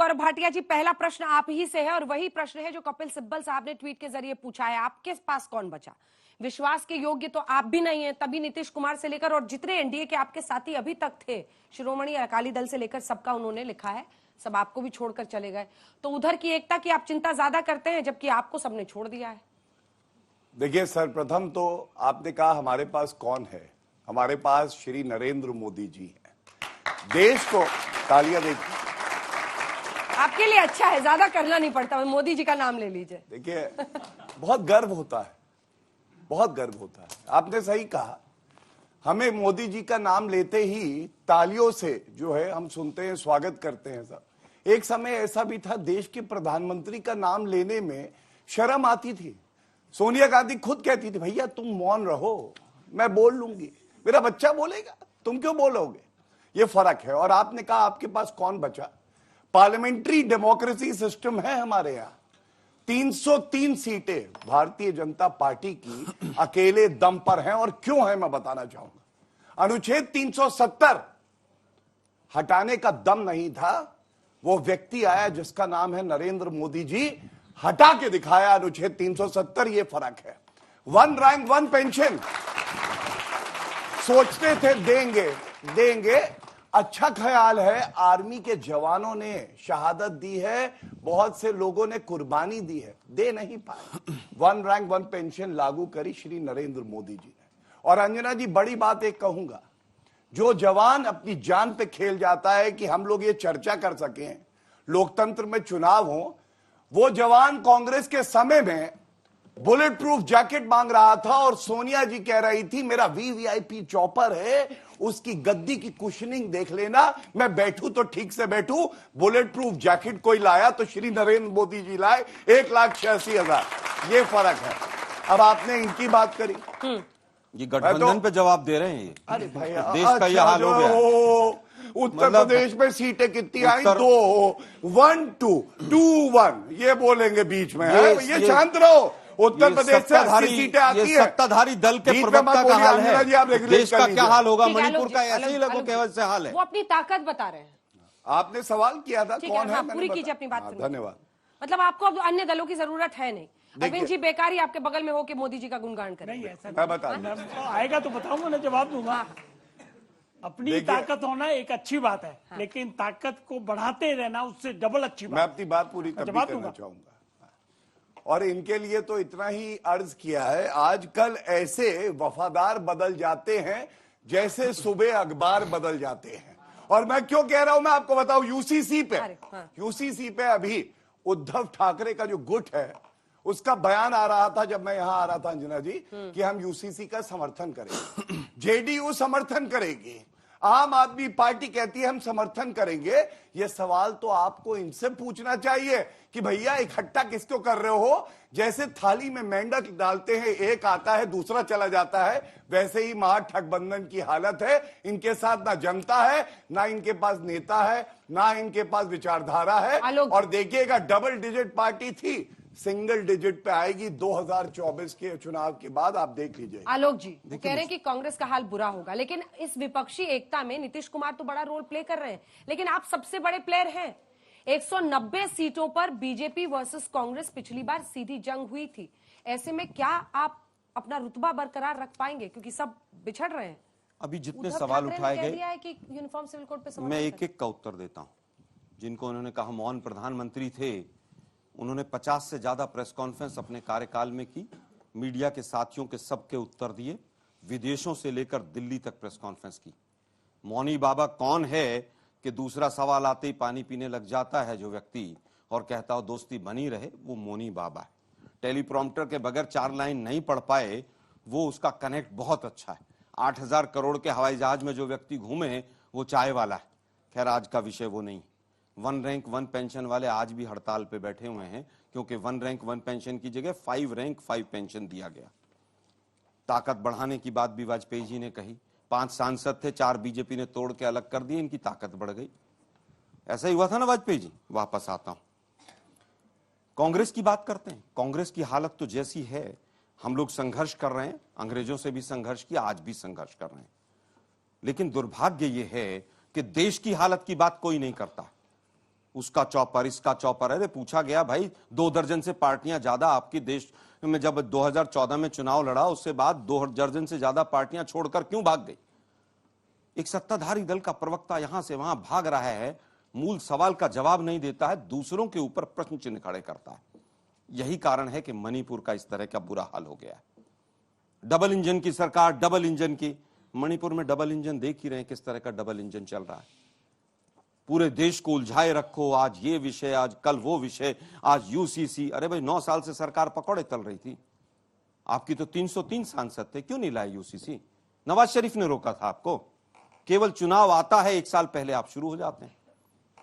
गौरव भाटिया जी, पहला प्रश्न आप ही से है और वही प्रश्न है जो कपिल सिब्बल साहब ने ट्वीट के जरिए पूछा है। आपके पास कौन बचा? विश्वास के योग्य तो आप भी नहीं है, तभी नीतीश कुमार से लेकर और जितने एनडीए के आपके साथी अभी तक थे, शिरोमणि अकाली दल से लेकर सबका उन्होंने लिखा है, सब आपको भी छोड़कर चले गए। तो उधर की एकता की आप चिंता ज्यादा करते हैं, जबकि आपको सबने छोड़ दिया है। देखिए, सर्वप्रथम तो आपने कहा हमारे पास कौन है। हमारे पास श्री नरेंद्र मोदी जी हैं। देश को तालियां देखिए, आपके लिए अच्छा है, ज्यादा करना नहीं पड़ता, मोदी जी का नाम ले लीजिए। देखिए बहुत गर्व होता है, बहुत गर्व होता है। आपने सही कहा, हमें मोदी जी का नाम लेते ही तालियों से जो है हम सुनते हैं, स्वागत करते हैं सब। एक समय ऐसा भी था, देश के प्रधानमंत्री का नाम लेने में शर्म आती थी। सोनिया गांधी खुद कहती थी, भैया तुम मौन रहो, मैं बोल लूंगी, मेरा बच्चा बोलेगा, तुम क्यों बोलोगे। ये फर्क है। और आपने कहा आपके पास कौन बचा। पार्लियामेंट्री डेमोक्रेसी सिस्टम है हमारे यहाँ। 303 सीटें भारतीय जनता पार्टी की अकेले दम पर हैं। और क्यों है मैं बताना चाहूंगा। अनुच्छेद 370 हटाने का दम नहीं था, वो व्यक्ति आया जिसका नाम है नरेंद्र मोदी जी, हटा के दिखाया अनुच्छेद 370। ये फर्क है। वन रैंक वन पेंशन सोचते थे देंगे। अच्छा ख्याल है, आर्मी के जवानों ने शहादत दी है, बहुत से लोगों ने कुर्बानी दी है, दे नहीं पाए। वन रैंक वन पेंशन लागू करी श्री नरेंद्र मोदी जी ने। और अंजना जी, बड़ी बात एक कहूंगा, जो जवान अपनी जान पे खेल जाता है कि हम लोग ये चर्चा कर सकें, लोकतंत्र में चुनाव हो, वो जवान कांग्रेस के समय में बुलेट प्रूफ जैकेट मांग रहा था और सोनिया जी कह रही थी मेरा वीवीआईपी चॉपर है, उसकी गद्दी की कुशनिंग देख लेना, मैं बैठूं तो ठीक से बैठूं। बुलेट प्रूफ जैकेट कोई लाया तो श्री नरेंद्र मोदी जी लाए 1,86,000। ये फर्क है। अब आपने इनकी बात करी, ये गठबंधन पे जवाब दे रहे हैं ये। अरे भैया, देश का यह हाल हो गया। उत्तर प्रदेश में सीटें कितनी आई? 2, 1, 2, 1 ये बोलेंगे बीच में। ये शांत रहो। उत्तर प्रदेश से 80 सीटें आती है। सत्ताधारी दल के प्रवक्ता का हाल है। देश का क्या हाल होगा? मणिपुर का ऐसे ही लोगों के वजह से हाल है। वो अपनी ताकत बता रहे हैं। आपने सवाल किया था कौन है, पूरी कीजिए अपनी बात। धन्यवाद। मतलब आपको अब अन्य दलों की जरूरत है नहीं। अरविंद जी बेकारी आपके बगल में हो के मोदी जी का गुणगान करें। नहीं ऐसा मैं बता आएगा तो बताऊंगा ना, जवाब दूंगा। अपनी ताकत होना एक अच्छी बात है, लेकिन ताकत को बढ़ाते रहना उससे डबल अच्छी बात। मैं अपनी बात पूरी करना चाहूंगा। और इनके लिए तो इतना ही अर्ज किया है, आजकल ऐसे वफादार बदल जाते हैं जैसे सुबह अखबार बदल जाते हैं। और मैं क्यों कह रहा हूं मैं आपको बताऊं। यूसीसी पे अभी उद्धव ठाकरे का जो गुट है उसका बयान आ रहा था जब मैं यहां आ रहा था अंजना जी, कि हम यूसीसी का समर्थन करेंगे, जेडीयू समर्थन करेगी, आम आदमी पार्टी कहती है हम समर्थन करेंगे। यह सवाल तो आपको इनसे पूछना चाहिए कि भैया इकट्ठा किसको कर रहे हो। जैसे थाली में मेंढक डालते हैं, एक आता है दूसरा चला जाता है, वैसे ही महागठबंधन की हालत है। इनके साथ ना जनता है, ना इनके पास नेता है, ना इनके पास विचारधारा है। और देखिएगा, डबल डिजिट पार्टी थी, सिंगल डिजिट पे आएगी 2024 के चुनाव के बाद। आप देख लीजिए। आलोक जी वो कह रहे हैं कि कांग्रेस का हाल बुरा होगा, लेकिन इस विपक्षी एकता में नीतीश कुमार तो बड़ा रोल प्ले कर रहे हैं, लेकिन आप सबसे बड़े प्लेयर हैं। 190 सीटों पर बीजेपी वर्सेस कांग्रेस पिछली बार सीधी जंग हुई थी। ऐसे में क्या आप अपना रुतबा बरकरार रख पाएंगे, क्योंकि सब बिछड़ रहे हैं? अभी जितने सवाल उठाए गए, यूनिफॉर्म सिविल कोड पे मैं एक एक का उत्तर देता हूं। जिनको उन्होंने कहा मौन प्रधानमंत्री थे, उन्होंने 50 से ज्यादा प्रेस कॉन्फ्रेंस अपने कार्यकाल में की, मीडिया के साथियों के सबके उत्तर दिए, विदेशों से लेकर दिल्ली तक प्रेस कॉन्फ्रेंस की। मौनी बाबा कौन है कि दूसरा सवाल आते ही पानी पीने लग जाता है जो व्यक्ति और कहता हो दोस्ती बनी रहे, वो मौनी बाबा है। टेलीप्रॉम्प्टर के बगैर 4 लाइन नहीं पढ़ पाए, वो उसका कनेक्ट बहुत अच्छा है। 8,000 करोड़ के हवाई जहाज में जो व्यक्ति घूमे वो चाय वाला है। खैर आज का विषय वो नहीं। वन रैंक वन पेंशन वाले आज भी हड़ताल पे बैठे हुए हैं, क्योंकि वन रैंक वन पेंशन की जगह 5 रैंक 5 पेंशन दिया गया। ताकत बढ़ाने की बात भी वाजपेयी जी ने कही। 5 सांसद थे, 4 बीजेपी ने तोड़ के अलग कर दिए, इनकी ताकत बढ़ गई। ऐसा ही हुआ था ना वाजपेयी जी। वापस आता हूं, कांग्रेस की बात करते हैं। कांग्रेस की हालत तो जैसी है, हम लोग संघर्ष कर रहे हैं, अंग्रेजों से भी संघर्ष किया, आज भी संघर्ष कर रहे हैं। लेकिन दुर्भाग्य यह है कि देश की हालत की बात कोई नहीं करता। उसका चौपर, इसका चौपर। अरे पूछा गया भाई, 2 दर्जन से पार्टियां ज्यादा आपकी देश में जब 2014 में चुनाव लड़ा, उससे बाद 2 दर्जन से ज्यादा पार्टियां छोड़कर क्यों भाग गई? एक सत्ताधारी दल का प्रवक्ता यहां से वहां भाग रहा है, मूल सवाल का जवाब नहीं देता है, दूसरों के ऊपर प्रश्न चिन्ह खड़े करता है। यही कारण है कि मणिपुर का इस तरह का बुरा हाल हो गया है। डबल इंजन की सरकार, डबल इंजन की, मणिपुर में डबल इंजन देख ही रहे हैं किस तरह का डबल इंजन चल रहा है। पूरे देश को उलझाए रखो, आज ये विषय, आज कल वो विषय, आज यूसीसी। अरे भाई 9 साल से सरकार पकौड़े तल रही थी, आपकी तो 303 सांसद थे, क्यों नहीं लाए यूसीसी? नवाज शरीफ ने रोका था आपको। केवल चुनाव आता है 1 साल पहले आप शुरू हो जाते हैं,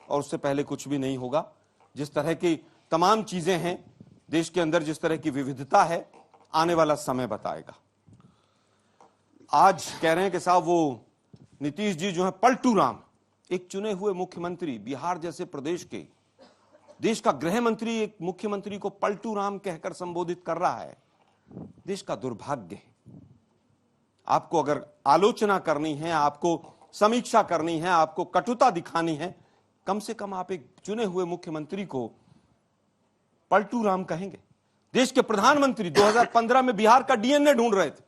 और उससे पहले कुछ भी नहीं होगा। जिस तरह की तमाम चीजें हैं देश के अंदर, जिस तरह की विविधता है, आने वाला समय बताएगा। आज कह रहे हैं कि साहब वो नीतीश जी जो है पलटू राम, एक चुने हुए मुख्यमंत्री, बिहार जैसे प्रदेश के, देश का गृह मंत्री एक मुख्यमंत्री को पलटू राम कहकर संबोधित कर रहा है। देश का दुर्भाग्य है। आपको अगर आलोचना करनी है, आपको समीक्षा करनी है, आपको कटुता दिखानी है, कम से कम आप एक चुने हुए मुख्यमंत्री को पलटू राम कहेंगे? देश के प्रधानमंत्री 2015 में बिहार का डीएनए ढूंढ रहे थे,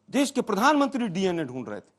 देश के प्रधानमंत्री डीएनए ढूंढ रहे थे।